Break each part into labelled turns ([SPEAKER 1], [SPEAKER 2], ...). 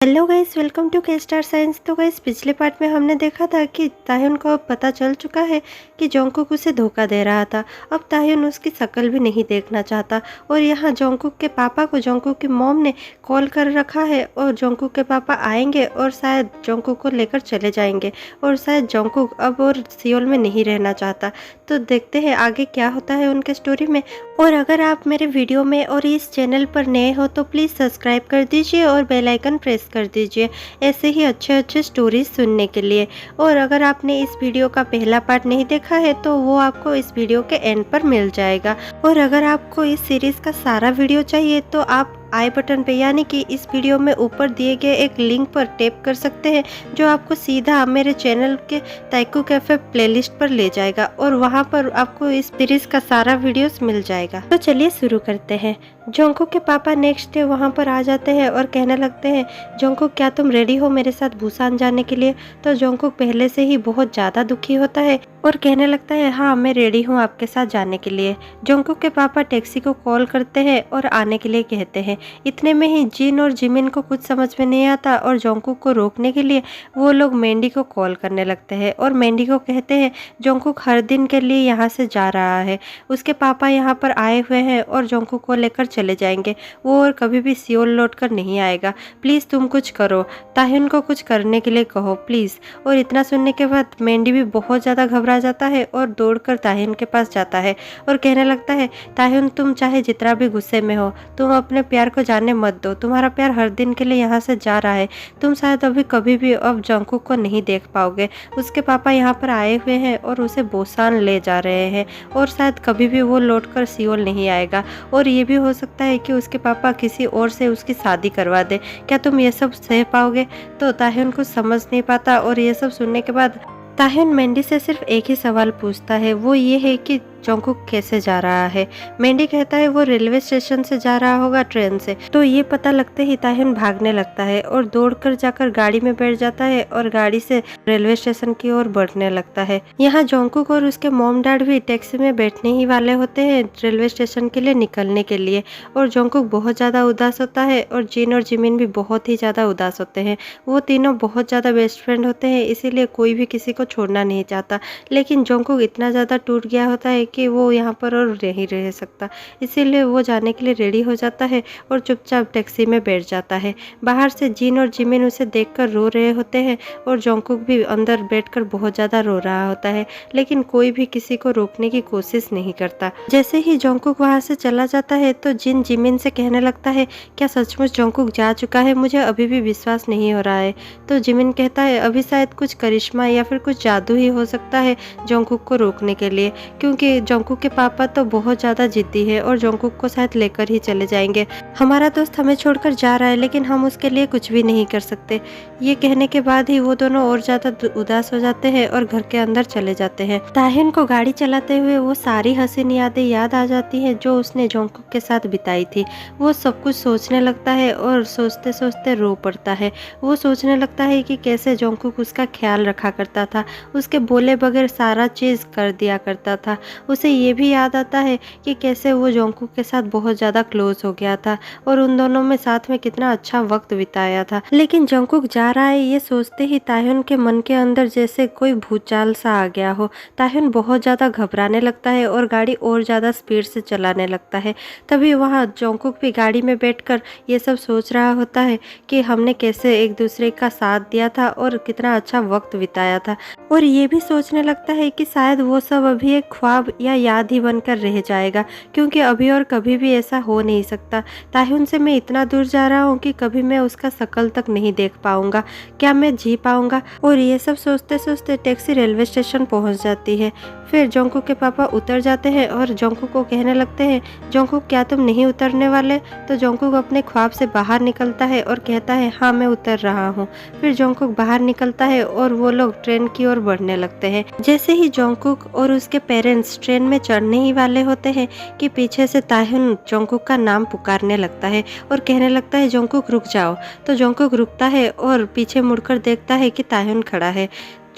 [SPEAKER 1] Hello guys, welcome to के star signs. तो guys, पिछले पार्ट में हमने देखा था कि ताह्युन को अब पता चल चुका है कि जोंगकुक उसे धोखा दे रहा था। अब ताह्युन उसकी शक्ल भी नहीं देखना चाहता और यहाँ जोंगकुक के पापा को जोंगकुक की मॉम ने कॉल कर रखा है और जोंगकुक के पापा आएंगे और शायद जोंगकुक को लेकर चले जाएंगे और शायद जोंगकुक अब और सियोल में नहीं रहना चाहता। तो देखते हैं आगे क्या होता है उनके स्टोरी में। और अगर आप मेरे वीडियो में और इस चैनल पर नए हो तो प्लीज़ सब्सक्राइब कर दीजिए और बेल आइकन प्रेस कर दीजिए ऐसे ही अच्छे स्टोरीज सुनने के लिए। और अगर आपने इस वीडियो का पहला पार्ट नहीं देखा है तो वो आपको इस वीडियो के एंड पर मिल जाएगा। और अगर आपको इस सीरीज़ का सारा वीडियो चाहिए तो आप आई बटन पे यानी कि इस वीडियो में ऊपर दिए गए एक लिंक पर टैप कर सकते हैं जो आपको सीधा मेरे चैनल के ताइकू कैफे प्लेलिस्ट पर ले जाएगा और वहां पर आपको इस सीरीज का सारा वीडियोस मिल जाएगा। तो चलिए शुरू करते हैं। जोंगकुक के पापा नेक्स्ट डे वहां पर आ जाते हैं और कहने लगते हैं, जोंगकुक क्या तुम रेडी हो मेरे साथ बुसान जाने के लिए? तो जोंगकुक पहले से ही बहुत ज़्यादा दुखी होता है और कहने लगता है, हाँ मैं रेडी हूँ आपके साथ जाने के लिए। जोंगकुक के पापा टैक्सी को कॉल करते हैं और आने के लिए कहते हैं। इतने में ही जिन और जिमिन को कुछ समझ में नहीं आता और जोंगकुक को रोकने के लिए वो लोग मैंडी को कॉल करने लगते हैं और मैंडी को कहते हैं जोंगकुक हर दिन के लिए यहाँ से जा रहा है, उसके पापा यहाँ पर आए हुए हैं और जोंगकुक को लेकर चले जाएंगे, वो और कभी भी सियोल लौट कर नहीं आएगा। प्लीज़ तुम कुछ करो, ताह्युन को कुछ करने के लिए कहो प्लीज़। और इतना सुनने के बाद मैंडी भी बहुत ज़्यादा घबरा जाता है और दौड़कर ताह्युन के पास जाता है और कहने लगता है, ताह्युन तुम चाहे जितना भी गुस्से में हो तुम अपने प्यार को जाने मत दो, तुम्हारा प्यार हर दिन के लिए यहाँ से जा रहा है, तुम शायद अभी कभी भी अब जोंगकुक को नहीं देख पाओगे, उसके पापा यहाँ पर आए हुए हैं और उसे बोसान ले जा रहे हैं और शायद कभी भी वो लौटकर सियोल नहीं आएगा और ये भी हो सकता है कि उसके पापा किसी और से उसकी शादी करवा दे, क्या तुम ये सब सह पाओगे? तो ताह्युन कुछ समझ नहीं पाता और ये सब सुनने के बाद ताह्युन मैंडी से सिर्फ एक ही सवाल पूछता है, वो ये है कि जोंगकुक कैसे जा रहा है। मैंडी कहता है वो रेलवे स्टेशन से जा रहा होगा ट्रेन से। तो ये पता लगते ही ताह्युन भागने लगता है और दौड़कर जाकर गाड़ी में बैठ जाता है और गाड़ी से रेलवे स्टेशन की ओर बढ़ने लगता है। यहाँ जोंगकुक और उसके मॉम डैड भी टैक्सी में बैठने ही वाले होते हैं रेलवे स्टेशन के लिए निकलने के लिए और जोंगकुक बहुत ज़्यादा उदास होता है और जिन और जिमिन भी बहुत ही ज़्यादा उदास होते हैं। वो तीनों बहुत ज़्यादा बेस्ट फ्रेंड होते हैं, इसीलिए कोई भी किसी को छोड़ना नहीं चाहता, लेकिन जोंगकुक इतना ज़्यादा टूट गया होता है कि वो यहाँ पर और नहीं रह सकता, इसीलिए वो जाने के लिए रेडी हो जाता है और चुपचाप टैक्सी में बैठ जाता है। बाहर से जिन और जिमिन उसे देखकर रो रहे होते हैं और जोंगकुक भी अंदर बैठकर बहुत ज़्यादा रो रहा होता है, लेकिन कोई भी किसी को रोकने की कोशिश नहीं करता। जैसे ही जोंगकुक वहाँ से चला जाता है तो जिन जिमिन से कहने लगता है, क्या सचमुच जोंगकुक जा चुका है? मुझे अभी भी विश्वास नहीं हो रहा है। तो जिमिन कहता है, अभी शायद कुछ करिश्मा या फिर कुछ जादू ही हो सकता है जोंगकुक को रोकने के लिए, क्योंकि जोंगकुक के पापा तो बहुत ज़्यादा जिद्दी है और जोंगकुक को शायद लेकर ही चले जाएंगे। हमारा दोस्त हमें छोड़कर जा रहा है लेकिन हम उसके लिए कुछ भी नहीं कर सकते। ये कहने के बाद ही वो दोनों और ज़्यादा उदास हो जाते हैं और घर के अंदर चले जाते हैं। ताह्युन को गाड़ी चलाते हुए वो सारी हसीन यादें याद आ जाती हैं जो उसने जोंगकुक के साथ बिताई थी। वो सब कुछ सोचने लगता है और सोचते सोचते रो पड़ता है। वो सोचने लगता है कि कैसे जोंगकुक उसका ख्याल रखा करता था, उसके बोले बगैर सारा चीज़ कर दिया करता था। उसे ये भी याद आता है कि कैसे वो जोंगकुक के साथ बहुत ज़्यादा क्लोज हो गया था और उन दोनों में साथ में कितना अच्छा वक्त बिताया था। लेकिन जोंगकुक जा रहा है ये सोचते ही ताह्युन के मन के अंदर जैसे कोई भूचाल सा आ गया हो। ताह्युन बहुत ज़्यादा घबराने लगता है और गाड़ी और ज़्यादा स्पीड से चलाने लगता है। तभी वहाँ जोंगकुक भी गाड़ी में बैठकर ये सब सोच रहा होता है कि हमने कैसे एक दूसरे का साथ दिया था और कितना अच्छा वक्त बिताया था, और ये भी सोचने लगता है कि शायद वो सब अभी एक ख्वाब या याद ही बनकर रह जाएगा, क्योंकि अभी और कभी भी ऐसा हो नहीं सकता। ताह्युन से मैं इतना दूर जा रहा हूँ कि कभी मैं उसका शक्ल तक नहीं देख पाऊंगा, क्या मैं जी पाऊंगा? और ये सब सोचते सोचते टैक्सी रेलवे स्टेशन पहुँच जाती है। फिर जोंगकुक के पापा उतर जाते हैं और जोंगकुक को कहने लगते हैं, जोंगकुक क्या तुम नहीं उतरने वाले? तो जोंगकुक अपने ख्वाब से बाहर निकलता है और कहता है, हाँ मैं उतर रहा हूँ। फिर जोंगकुक बाहर निकलता है और वो लोग ट्रेन की ओर बढ़ने लगते हैं। जैसे ही जोंगकुक और उसके पेरेंट्स ट्रेन में चढ़ने ही वाले होते हैं कि पीछे से ताह्युन जोंगकुक का नाम पुकारने लगता है और कहने लगता है, जोंगकुक रुक जाओ। तो जोंगकुक रुकता है और पीछे मुड़कर देखता है कि ताह्युन खड़ा है।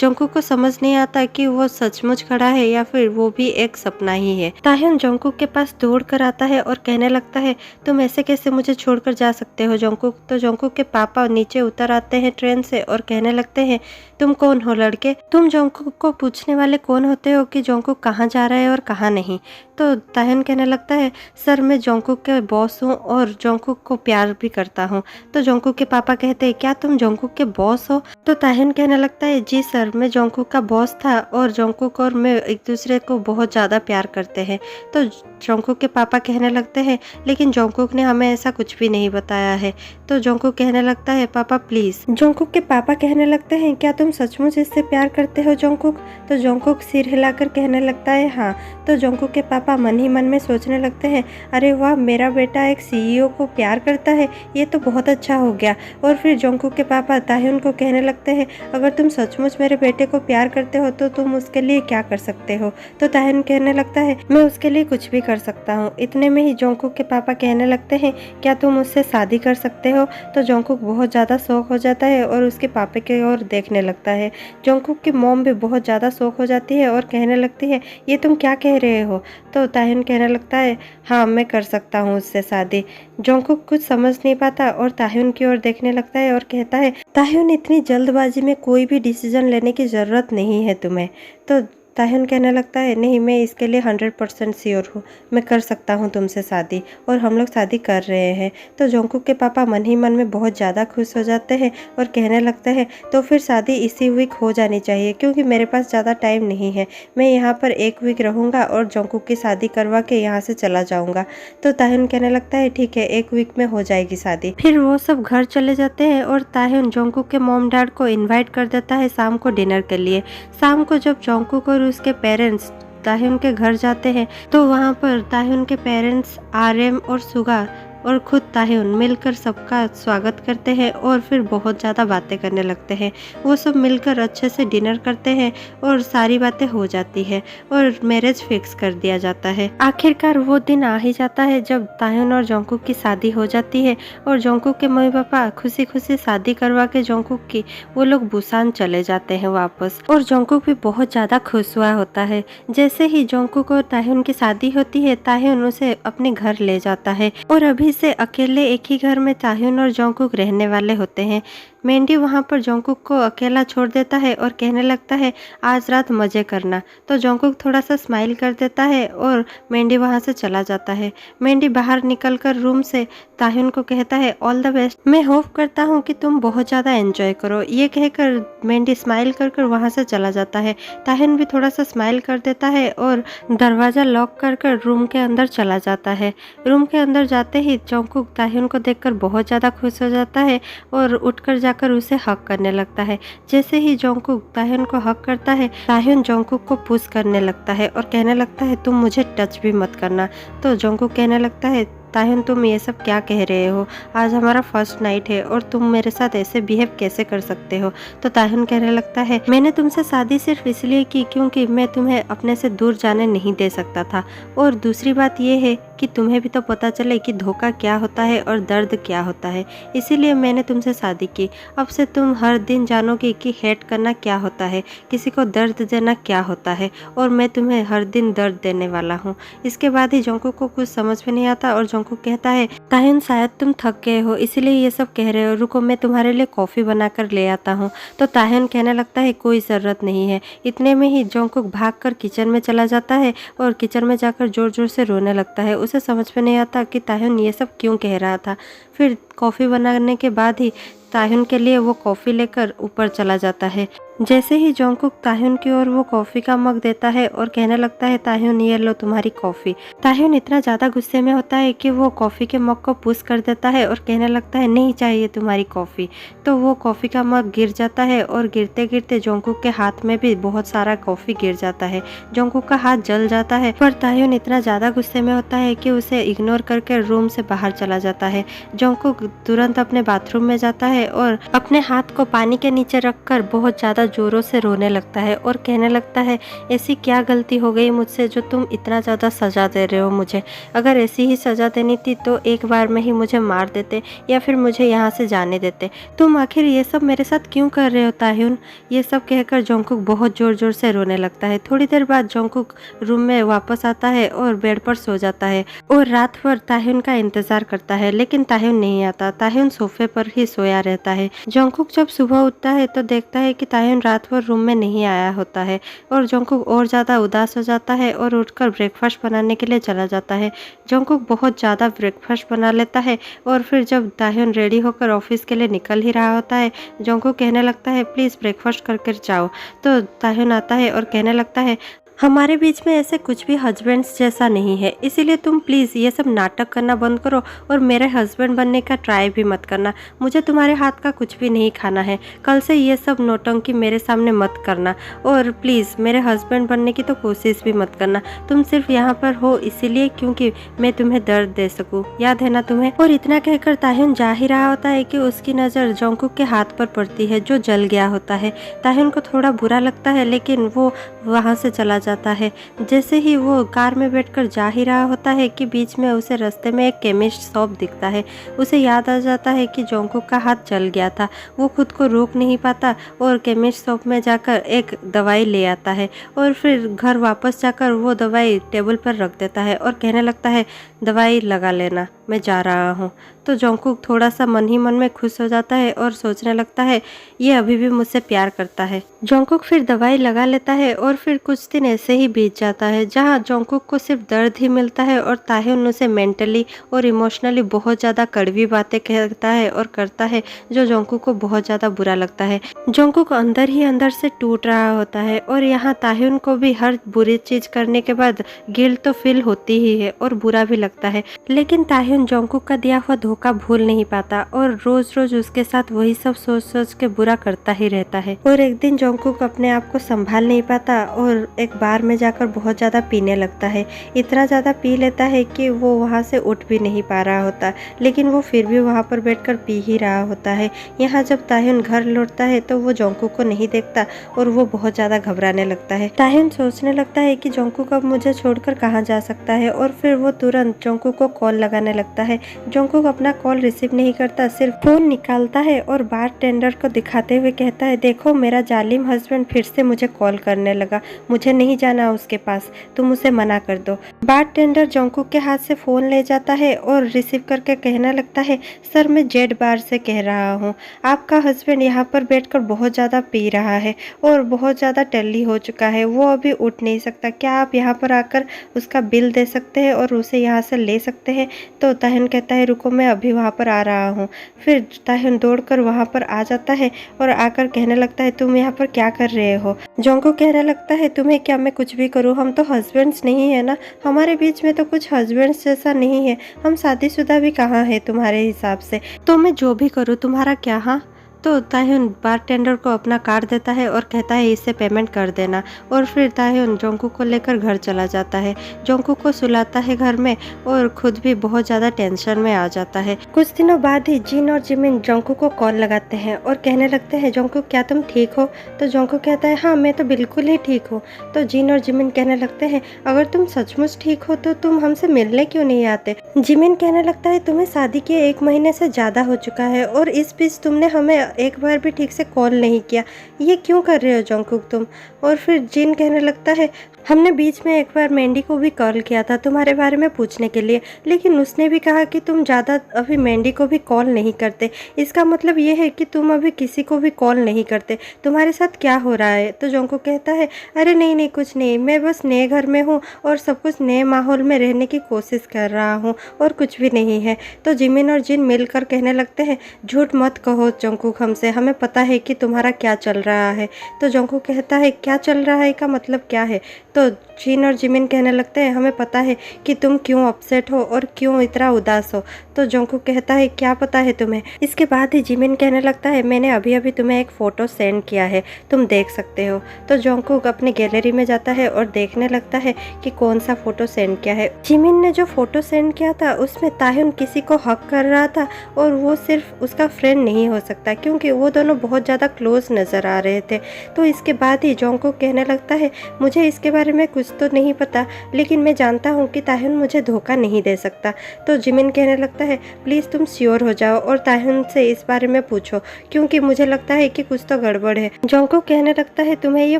[SPEAKER 1] जंकुक को समझ नहीं आता कि वो सचमुच खड़ा है या फिर वो भी एक सपना ही है। ताह्युन जंकुक के पास दौड़ कर आता है और कहने लगता है तुम ऐसे कैसे मुझे छोड़कर जा सकते हो जंकुक। तो जंकुक के पापा नीचे उतर आते हैं ट्रेन से और कहने लगते हैं तुम कौन हो लड़के, तुम जंकुक को पूछने वाले कौन होते हो कि जंकुक कहाँ जा रहा है और कहाँ नहीं। तो ताह्युन कहने लगता है सर मैं जंकुक के बॉस हूँ और जंकुक को प्यार भी करता हूँ। तो जंकुक के पापा कहते हैं क्या तुम जंकुक के बॉस हो। तो ताह्युन कहने लगता है जी सर मैं जंकुक का बॉस था और जंकुक और मैं एक दूसरे को बहुत ज़्यादा प्यार करते हैं। तो जंकुक के पापा कहने लगते हैं लेकिन जंकुक ने हमें ऐसा कुछ भी नहीं बताया है। तो जंकुक कहने लगता है पापा प्लीज। जंकुक के पापा कहने लगते हैं क्या तुम सचमुच इससे प्यार करते हो जंकुक। तो जंकुक सिर हिलाकर कहने लगता है हाँ। तो जंकुक के पापा मन ही मन में सोचने लगते हैं अरे वाह मेरा बेटा एक सीईओ को प्यार करता है, ये तो बहुत अच्छा हो गया। और फिर जंकुक के पापा ताह्युन को कहने लगते हैं अगर तुम सचमुच मेरे बेटे को प्यार करते हो तो तुम उसके लिए क्या कर सकते हो। तो ताह्युन कहने लगता है मैं उसके लिए कुछ भी कर सकता हूँ। इतने में ही जंकुक के पापा कहने लगते हैं क्या तुम उससे शादी कर सकते हो। तो जंकुक बहुत ज़्यादा शौक हो जाता है और उसके पापा की ओर देखने लगता है। जंकुक की मॉम भी बहुत ज़्यादा शौक हो जाती है और कहने लगती है ये तुम क्या कह रहे हो। तो ताह्युन कहने लगता है हाँ मैं कर सकता हूँ उससे शादी। जंकुक कुछ समझ नहीं पाता और ताह्युन की ओर देखने लगता है और कहता है ताह्युन इतनी जल्दबाजी में कोई भी डिसीजन लेने की ज़रूरत नहीं है तुम्हें। तो ताह्युन कहने लगता है नहीं मैं इसके लिए 100% श्योर हूँ, मैं कर सकता हूँ तुमसे शादी और हम लोग शादी कर रहे हैं। तो जंकुक के पापा मन ही मन में बहुत ज़्यादा खुश हो जाते हैं और कहने लगते हैं तो फिर शादी इसी वीक हो जानी चाहिए क्योंकि मेरे पास ज़्यादा टाइम नहीं है, मैं यहाँ पर 1 वीक रहूँगा और जंकुक की शादी करवा के यहाँ से चला जाऊँगा। तो ताह्युन कहने लगता है ठीक है 1 वीक में हो जाएगी शादी। फिर वो सब घर चले जाते हैं और ताह्युन जंकुक के मॉम डैड को इन्वाइट कर देता है शाम को डिनर के लिए। शाम को जब जंकुक और उसके पेरेंट्स ताह्युन के घर जाते हैं तो वहाँ पर ताह्युन के पेरेंट्स आर्यम और सुगा और खुद ताह्युन मिलकर सबका स्वागत करते हैं और फिर बहुत ज़्यादा बातें करने लगते हैं। वो सब मिलकर अच्छे से डिनर करते हैं और सारी बातें हो जाती है और मैरिज फिक्स कर दिया जाता है। आखिरकार वो दिन आ ही जाता है जब ताह्युन और जंकुक की शादी हो जाती है और जंकुक के मम्मी पापा खुशी खुशी शादी करवा के जंकुक की वो लोग बुसान चले जाते हैं वापस और जंकुक भी बहुत ज़्यादा खुश हुआ होता है। जैसे ही जंकुक और ताह्युन की शादी होती है ताह्युन उसे अपने घर ले जाता है और अभी से अकेले एक ही घर में ताह्युन और जंकुक रहने वाले होते हैं। मेंढी वहाँ पर जंकुक को अकेला छोड़ देता है और कहने लगता है आज रात मज़े करना। तो जंकुक थोड़ा सा स्माइल कर देता है और मेंढी वहाँ से चला जाता है। मेंढी बाहर निकलकर रूम से ताह्युन को कहता है ऑल द बेस्ट, मैं होप करता हूँ कि तुम बहुत ज़्यादा एंजॉय करो। ये कहकर मेंढी स्माइल कर कर वहाँ से चला जाता है। ताह्युन भी थोड़ा सा स्माइल कर देता है और दरवाज़ा लॉक कर कर रूम के अंदर चला जाता है। रूम के अंदर जाते ही जंकुक ताह्युन को देखकर बहुत ज़्यादा खुश हो जाता है और उठकर जाकर उसे हक करने लगता है। जैसे ही जंकुक ताह्युन को हक करता है ताह्युन जंकुक को पुश करने लगता है और कहने लगता है तुम मुझे टच भी मत करना। तो जंकुक कहने लगता है ताह्युन तुम ये सब क्या कह रहे हो, आज हमारा फर्स्ट नाइट है और तुम मेरे साथ ऐसे बिहेव कैसे कर सकते हो। तो ताह्युन कहने लगता है मैंने तुमसे शादी सिर्फ इसलिए की क्योंकि मैं तुम्हें अपने से दूर जाने नहीं दे सकता था और दूसरी बात यह है कि तुम्हें भी तो पता चले कि धोखा क्या होता है और दर्द क्या होता है, इसीलिए मैंने तुमसे शादी की। अब से तुम हर दिन जानोगे कि हेट करना क्या होता है, किसी को दर्द देना क्या होता है और मैं तुम्हें हर दिन दर्द देने वाला हूँ। इसके बाद ही जंकुक को कुछ समझ में नहीं आता और जंकुक कहता है ताह्युन शायद तुम थक गए हो इसीलिए ये सब कह रहे हो, रुको मैं तुम्हारे लिए कॉफ़ी बनाकर ले आता हूँ। तो ताह्युन कहने लगता है कोई ज़रूरत नहीं है। इतने में ही जंकुक भागकर किचन में चला जाता है और किचन में जाकर ज़ोर ज़ोर से रोने लगता है। उसे समझ में नहीं आता कि ताह्युन ये सब क्यों कह रहा था। फिर कॉफ़ी बनाने के बाद ही ताह्युन के लिए वो कॉफ़ी लेकर ऊपर चला जाता है। जैसे ही जंकुक ताह्युन की ओर वो कॉफ़ी का मग देता है और कहने लगता है ताह्युन ये लो तुम्हारी कॉफ़ी। ताह्युन इतना ज़्यादा गुस्से में होता है कि वो कॉफ़ी के मग को पुश कर देता है और कहने लगता है नहीं चाहिए तुम्हारी कॉफ़ी। तो वो कॉफ़ी का मग गिर जाता है और गिरते गिरते जंकुक के हाथ में भी बहुत सारा कॉफ़ी गिर जाता है। जंकुक का हाथ जल जाता है पर ताह्युन इतना ज़्यादा गुस्से में होता है कि उसे इग्नोर करके रूम से बाहर चला जाता है। जंकुक तुरंत अपने बाथरूम में जाता है और अपने हाथ को पानी के नीचे रखकर बहुत ज़्यादा ज़ोरों से रोने लगता है और कहने लगता है, ऐसी क्या गलती हो गई मुझसे जो तुम इतना ज़्यादा सज़ा दे रहे हो मुझे। अगर ऐसी ही सज़ा देनी थी तो एक बार में ही मुझे मार देते या फिर मुझे यहाँ से जाने देते। तुम आखिर ये सब मेरे साथ क्यों कर रहे हो ताह्युन। ये सब कहकर जोंगकुक बहुत ज़ोर ज़ोर से रोने लगता है। थोड़ी देर बाद जोंगकुक रूम में वापस आता है और बेड पर सो जाता है और रात भर ताह्युन का इंतजार करता है, लेकिन ताह्युन नहीं आता। ताह्युन सोफे पर ही सोया रहता है। जोंगकुक जब सुबह उठता है तो देखता है कि ताह्युन रात भर रूम में नहीं आया होता है और जोंगकुक और ज़्यादा उदास हो जाता है और उठकर ब्रेकफास्ट बनाने के लिए चला जाता है। जोंगकुक बहुत ज़्यादा ब्रेकफास्ट बना लेता है और फिर जब ताह्युन रेडी होकर ऑफिस के लिए निकल ही रहा होता है, जोंगकुक कहने लगता है, प्लीज़ ब्रेकफास्ट करके जाओ। तो ताह्युन आता है और कहने लगता है, हमारे बीच में ऐसे कुछ भी हस्बैंड्स जैसा नहीं है, इसीलिए तुम प्लीज़ ये सब नाटक करना बंद करो और मेरे हस्बैंड बनने का ट्राई भी मत करना। मुझे तुम्हारे हाथ का कुछ भी नहीं खाना है। कल से ये सब नौटंकी मेरे सामने मत करना और प्लीज़ मेरे हस्बैंड बनने की तो कोशिश भी मत करना। तुम सिर्फ यहाँ पर हो इसीलिए क्योंकि मैं तुम्हें दर्द दे सकूँ, याद है ना तुम्हें। और इतना कहकर ताह्युन जा ही रहा होता है कि उसकी नज़र जोंगकुक के हाथ पर पड़ती है जो जल गया होता है। ताह्युन को थोड़ा बुरा लगता है लेकिन वो वहाँ से चला जाता है। जैसे ही वो कार में बैठकर जा ही रहा होता है कि बीच में उसे रास्ते में एक केमिस्ट शॉप दिखता है। उसे याद आ जाता है कि जोंगकुक का हाथ जल गया था। वो खुद को रोक नहीं पाता और केमिस्ट शॉप में जाकर एक दवाई ले आता है और फिर घर वापस जाकर वो दवाई टेबल पर रख देता है और कहने लगता है, दवाई लगा लेना, मैं जा रहा हूँ। तो जोंगकुक थोड़ा सा मन ही मन में खुश हो जाता है और सोचने लगता है, ये अभी भी मुझसे प्यार करता है। जोंगकुक फिर दवाई लगा लेता है और फिर कुछ दिन ऐसे ही बीत जाता है जहाँ जोंगकुक को सिर्फ दर्द ही मिलता है और ताह्युन उसे मेंटली और इमोशनली बहुत ज़्यादा कड़वी बातें कहता है और करता है जो जोंगकुक को बहुत ज़्यादा बुरा लगता है। जोंगकुक अंदर ही अंदर से टूट रहा होता है और यहाँ ताह्युन को भी हर बुरी चीज़ करने के बाद गिल्ट तो फील होती ही है और बुरा भी लगता है, लेकिन ताह्युन जोंगकुक का दिया हुआ धोखा भूल नहीं पाता और रोज रोज उसके साथ वही सब सोच सोच के बुरा करता ही रहता है। और एक दिन जोंगकुक अपने आप को संभाल नहीं पाता और एक बार में जाकर बहुत ज़्यादा पीने लगता है। इतना ज़्यादा पी लेता है कि वो वहाँ से उठ भी नहीं पा रहा होता, लेकिन वो फिर भी वहाँ पर बैठकर पी ही रहा होता है। यहाँ जब ताह्युन घर लौटता है तो वो जोंगकुक को नहीं देखता और वो बहुत ज़्यादा घबराने लगता है। ताह्युन सोचने लगता है कि जोंगकुक अब मुझे छोड़कर कहाँ जा सकता है और फिर वो तुरंत जोंगकुक को कॉल लगाने लगता है। जोंगकुक अपना कॉल रिसीव नहीं करता, सिर्फ फोन निकालता है और बारटेंडर को दिखाते हुए कहता है, देखो मेरा जालिम हस्बैंड फिर से मुझे कॉल करने लगा, मुझे नहीं जाना उसके पास, तुम उसे मना कर दो। बारटेंडर जोंगकुक के हाथ से फोन ले जाता है और रिसीव करके कहने लगता है, सर मैं जेड बार से कह रहा हूँ, आपका हस्बैंड यहाँ पर बैठकर बहुत ज़्यादा पी रहा है और बहुत ज़्यादा टल्ली हो चुका है, वो अभी उठ नहीं सकता, क्या आप यहाँ पर आकर उसका बिल दे सकते हैं और उसे यहाँ से ले सकते हैं। तो ताह्युन कहता है, रुको मैं अभी वहाँ पर आ रहा हूँ। फिर ताह्युन दौड़कर वहाँ पर आ जाता है और आकर कहने लगता है, तुम यहाँ पर क्या कर रहे हो। जोंगकुक कहने लगता है, तुम्हें क्या मैं कुछ भी करूँ, हम तो हस्बैंड्स नहीं है ना, हमारे बीच में तो कुछ हस्बैंड्स जैसा नहीं है, हम शादीशुदा भी कहाँ है तुम्हारे हिसाब से, तो मैं जो भी करूँ तुम्हारा क्या। हाँ, तो ताह्युन बारटेंडर को अपना कार्ड देता है और कहता है इससे पेमेंट कर देना और फिर ताह्युन जोंगकुक को लेकर घर चला जाता है। जोंगकुक को सुलाता है घर में और खुद भी बहुत ज़्यादा टेंशन में आ जाता है। कुछ दिनों बाद ही जिन और जिमिन जोंगकुक को कॉल लगाते हैं और कहने लगते हैं, जोंगकुक क्या तुम ठीक हो। तो जोंगकुक कहता है, हाँ मैं तो बिल्कुल ही ठीक हूँ। तो जिन और जिमिन कहने लगते हैं, अगर तुम सचमुच ठीक हो तो तुम हमसे मिलने क्यों नहीं आते। जिमिन कहने लगता है, तुम्हें शादी किए 1 महीने से ज़्यादा हो चुका है और इस बीच तुमने हमें एक बार भी ठीक से कॉल नहीं किया, ये क्यों कर रहे हो जोंगकुक तुम। और फिर जिन कहने लगता है, हमने बीच में एक बार मैंडी को भी कॉल किया था तुम्हारे बारे में पूछने के लिए, लेकिन उसने भी कहा कि तुम ज़्यादा अभी मैंडी को भी कॉल नहीं करते, इसका मतलब ये है कि तुम अभी किसी को भी कॉल नहीं करते, तुम्हारे साथ क्या हो रहा है। तो जोंगकुक कहता है, अरे नहीं नहीं कुछ नहीं, मैं बस नए घर में हूँ और सब कुछ नए माहौल में रहने की कोशिश कर रहा हूँ और कुछ भी नहीं है। तो जिमिन और जिन मिलकर कहने लगते हैं, झूठ मत कहो जोंगकुक हमसे, हमें पता है कि तुम्हारा क्या चल रहा है। तो जोंगकुक कहता है, क्या चल रहा है का मतलब क्या है। तो जिन और जिमिन कहने लगते हैं हमें पता है कि तुम क्यों अपसेट हो और क्यों इतना उदास हो। तो जंकुक कहता है क्या पता है तुम्हें। इसके बाद ही जिमिन कहने लगता है मैंने अभी अभी तुम्हें एक फ़ोटो सेंड किया है, तुम देख सकते हो। तो जंकुक अपनी गैलरी में जाता है और देखने लगता है कि कौन सा फ़ोटो सेंड किया है। जिमिन ने जो फ़ोटो सेंड किया था उसमें ताह्युन किसी को हक कर रहा था और वो सिर्फ उसका फ्रेंड नहीं हो सकता क्योंकि वो दोनों बहुत ज़्यादा क्लोज नज़र आ रहे थे। तो इसके बाद ही जंकुक कहने लगता है मुझे इसके बारे में कुछ तो नहीं पता, लेकिन मैं जानता हूँ कि ताह्युन मुझे धोखा नहीं दे सकता। तो जिमिन कहने लगता है प्लीज़ तुम श्योर हो जाओ और ताह्युन से इस बारे में पूछो क्योंकि मुझे लगता है कि कुछ तो गड़बड़ है। जंकुक कहने लगता है तुम्हें ये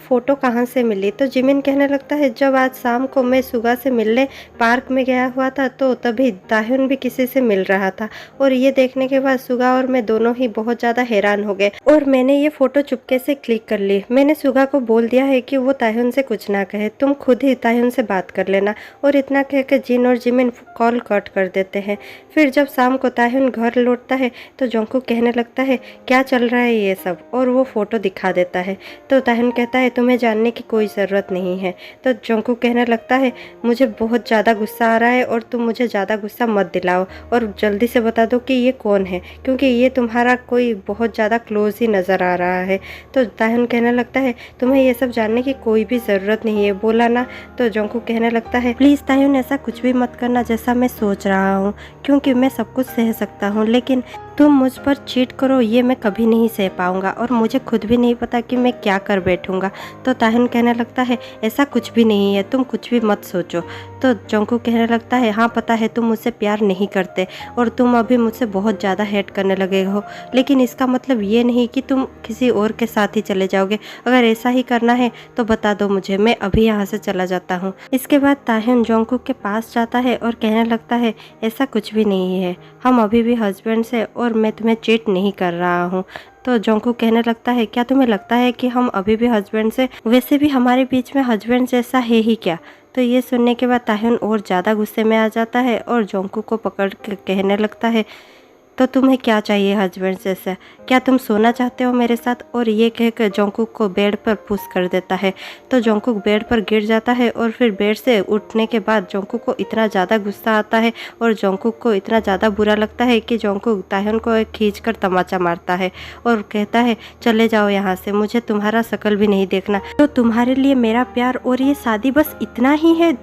[SPEAKER 1] फ़ोटो कहाँ से मिली। तो जिमिन कहने लगता है जब आज शाम को मैं सुगा से मिलने पार्क में गया हुआ था तो तभी ताह्युन भी किसी से मिल रहा था और ये देखने के बाद सुगा और मैं दोनों ही बहुत ज़्यादा हैरान हो गए और मैंने ये फ़ोटो चुपके से क्लिक कर ली। मैंने सुगा को बोल दिया है कि वो ताह्युन से कुछ ना कहे, तुम खुद ही ताह्युन से बात कर लेना। और इतना कहकर जिन और जिमिन कॉल कट कर देते हैं। फिर जब शाम को ताह्युन घर लौटता है तो जंकुक कहने लगता है क्या चल रहा है ये सब, और वो फ़ोटो दिखा देता है। तो ताह्युन कहता है तुम्हें जानने की कोई ज़रूरत नहीं है। तो जंकुक कहने लगता है मुझे बहुत ज़्यादा गुस्सा आ रहा है और तुम मुझे ज़्यादा गुस्सा मत दिलाओ और जल्दी से बता दो कि ये कौन है क्योंकि ये तुम्हारा कोई बहुत ज़्यादा क्लोज ही नज़र आ रहा है। तो ताह्युन कहने लगता है तुम्हें ये सब जानने की कोई भी ज़रूरत नहीं है, बोला ना। तो जंकुक कहने लगता है प्लीज़ ताह्युन ऐसा कुछ भी मत करना जैसा मैं सोच रहा हूँ क्योंकि मैं सब कुछ सह सकता हूँ, लेकिन तुम मुझ पर चीट करो ये मैं कभी नहीं सह पाऊंगा और मुझे खुद भी नहीं पता कि मैं क्या कर बैठूंगा। तो ताह्युन कहने लगता है ऐसा कुछ भी नहीं है, तुम कुछ भी मत सोचो। तो जंकुक कहने लगता है हाँ पता है तुम मुझसे प्यार नहीं करते और तुम अभी मुझसे बहुत ज़्यादा हेट करने लगे हो, लेकिन इसका मतलब ये नहीं कि तुम किसी और के साथ ही चले जाओगे। अगर ऐसा ही करना है तो बता दो मुझे, मैं अभी यहाँ से चला जाता हूँ। इसके बाद ताह्युन जंकुक के पास जाता है और कहने लगता है ऐसा कुछ भी नहीं है, हम अभी भी हस्बैंड से और मैं तुम्हें चीट नहीं कर रहा हूँ। तो जंकुक कहने लगता है क्या तुम्हें लगता है कि हम अभी भी हस्बैंड से, वैसे भी हमारे बीच में हस्बैंड जैसा है ही क्या। तो ये सुनने के बाद ताह्युन और ज़्यादा गुस्से में आ जाता है और जंकुक को पकड़ के कहने लगता है तो तुम्हें क्या चाहिए हस्बैंड जैसा, क्या तुम सोना चाहते हो मेरे साथ। और ये कहकर जंकुक को बेड पर पुश कर देता है। तो जंकुक बेड पर गिर जाता है और फिर बेड से उठने के बाद जंकुक को इतना ज़्यादा गुस्सा आता है और जंकुक को इतना ज़्यादा बुरा लगता है कि जंकुक ताह्युन को एक खींचकर तमाचा मारता है और कहता है चले जाओ यहाँ से, मुझे तुम्हारा शक्ल भी नहीं देखना। तो तुम्हारे लिए मेरा प्यार और ये शादी बस इतना ही है।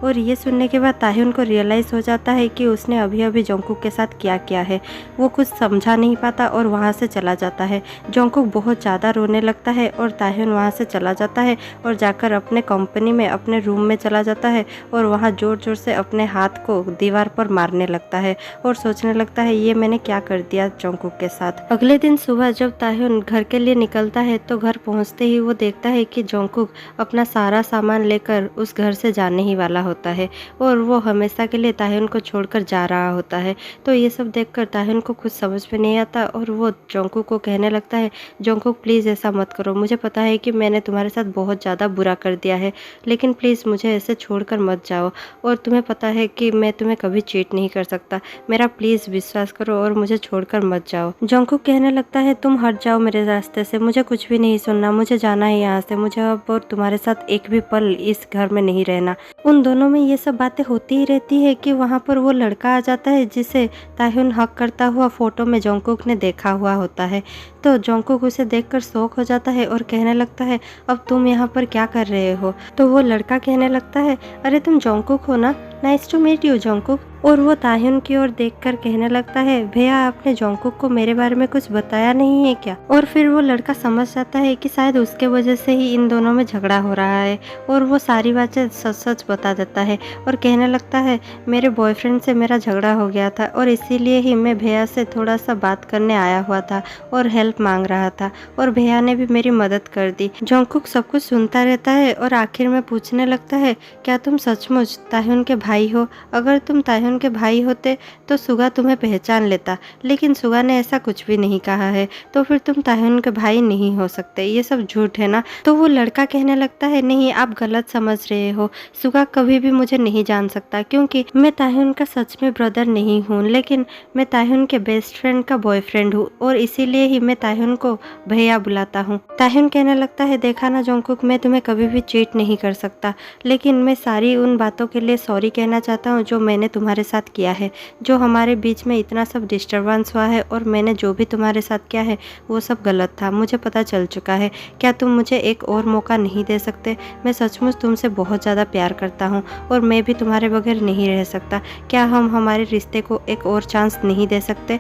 [SPEAKER 1] और ये सुनने के बाद ताह्युन को रियलाइज़ हो जाता है कि उसने अभी अभी जंकुक के साथ क्या किया है। वो कुछ समझा नहीं पाता और वहाँ से चला जाता है। जंकुक बहुत ज़्यादा रोने लगता है और ताह्युन वहाँ से चला जाता है और जाकर अपने कंपनी में अपने रूम में चला जाता है और वहाँ ज़ोर ज़ोर से अपने हाथ को दीवार पर मारने लगता है और सोचने लगता है ये मैंने क्या कर दिया जंकुक के साथ। अगले दिन सुबह जब ताह्युन घर के लिए निकलता है तो घर पहुँचते ही वो देखता है कि जंकुक अपना सारा सामान लेकर उस घर से जाने ही वाला होता है और वो हमेशा के लिए ताह्युन को छोड़कर जा रहा होता है। तो ये सब देखकर ताह्युन को कुछ समझ में नहीं आता और वो जंकुक को कहने लगता है जंकुक प्लीज़ ऐसा मत करो, मुझे पता है कि मैंने तुम्हारे साथ बहुत ज़्यादा बुरा कर दिया है, लेकिन प्लीज़ मुझे ऐसे छोड़कर मत जाओ और तुम्हें पता है कि मैं तुम्हें कभी चीट नहीं कर सकता, मेरा प्लीज़ विश्वास करो और मुझे छोड़कर मत जाओ। जंकुक कहने लगता है तुम हट जाओ मेरे रास्ते से, मुझे कुछ भी नहीं सुनना, मुझे जाना है यहाँ से, मुझे अब और तुम्हारे साथ एक भी पल इस घर में नहीं रहना। उन दोनों में ये सब बातें होती ही रहती है कि वहाँ पर वो लड़का आ जाता है जिसे ताह्युन हक करता हुआ फोटो में जंकुक ने देखा हुआ होता है। तो जंकुक उसे देखकर शॉक हो जाता है और कहने लगता है अब तुम यहाँ पर क्या कर रहे हो। तो वो लड़का कहने लगता है अरे तुम जंकुक हो ना, nice to meet you Jungkook. और वो ताह्युन की ओर देखकर कहने लगता है भैया आपने जंकुक को मेरे बारे में कुछ बताया नहीं है क्या। और फिर वो लड़का समझ जाता है कि शायद उसके वजह से ही इन दोनों में झगड़ा हो रहा है और वो सारी बातें सच सच बता देता है और कहने लगता है मेरे बॉयफ्रेंड से मेरा झगड़ा हो गया था और इसीलिए ही मैं भैया से थोड़ा सा बात करने आया हुआ था और हेल्प मांग रहा था और भैया ने भी मेरी मदद कर दी। जंकुक सब कुछ सुनता रहता है और आखिर में पूछने लगता है क्या तुम सचमुच ताह्युन के भाई हो। अगर तुम ताह्युन ताह्युन के भाई होते तो सुगा तुम्हें पहचान लेता, लेकिन सुगा ने ऐसा कुछ भी नहीं कहा है, तो फिर तुम ताह्युन के भाई नहीं हो सकते, ये सब झूठ है ना। तो वो लड़का कहने लगता है नहीं, आप गलत समझ रहे हो, सुगा कभी भी मुझे नहीं जान सकता क्योंकि मैं ताह्युन का सच में ब्रदर नहीं हूँ, लेकिन मैं ताह्युन के बेस्ट फ्रेंड का बॉयफ्रेंड हूँ और इसीलिए ही मैं ताह्युन को भैया बुलाता हूँ। ताह्युन कहने लगता है देखा ना जोंगकुक, मैं तुम्हें कभी भी चीट नहीं कर सकता, लेकिन मैं सारी उन बातों के लिए सॉरी कहना चाहता हूँ जो मैंने तुम्हारे साथ किया है, जो हमारे बीच में इतना सब डिस्टर्बेंस हुआ है और मैंने जो भी तुम्हारे साथ किया है वो सब गलत था, मुझे पता चल चुका है। क्या तुम मुझे एक और मौका नहीं दे सकते? मैं सचमुच तुमसे बहुत ज़्यादा प्यार करता हूँ और मैं भी तुम्हारे बगैर नहीं रह सकता। क्या हम हमारे रिश्ते को एक और चांस नहीं दे सकते?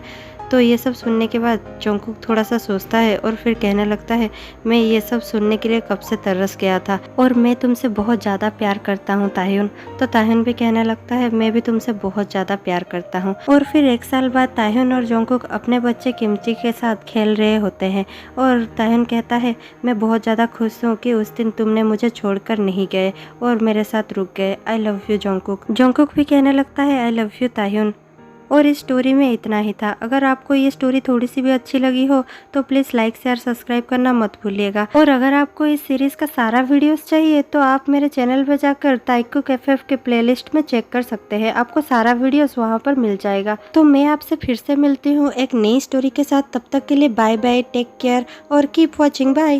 [SPEAKER 1] तो ये सब सुनने के बाद जोंगकुक थोड़ा सा सोचता है और फिर कहने लगता है मैं ये सब सुनने के लिए कब से तरस गया था और मैं तुमसे बहुत ज़्यादा प्यार करता हूँ ताह्युन। तो ताह्युन भी कहने लगता है मैं भी तुमसे बहुत ज़्यादा प्यार करता हूँ। और फिर 1 साल बाद ताह्युन और जोंगकुक अपने बच्चे किमची के साथ खेल रहे होते हैं और ताह्युन कहता है मैं बहुत ज़्यादा खुश हूँ कि उस दिन तुमने मुझे छोड़कर नहीं गए और मेरे साथ रुक गए। I love you Jungkook. Jungkook भी कहने लगता है आई लव यू ताह्युन। और इस स्टोरी में इतना ही था। अगर आपको ये स्टोरी थोड़ी सी भी अच्छी लगी हो तो प्लीज़ लाइक शेयर सब्सक्राइब करना मत भूलिएगा। और अगर आपको इस सीरीज़ का सारा वीडियोस चाहिए तो आप मेरे चैनल पर जाकर ताइकुक एफएफ के प्लेलिस्ट में चेक कर सकते हैं, आपको सारा वीडियोस वहाँ पर मिल जाएगा। तो मैं आपसे फिर से मिलती हूँ एक नई स्टोरी के साथ, तब तक के लिए बाय बाय, टेक केयर और कीप वॉचिंग, बाय।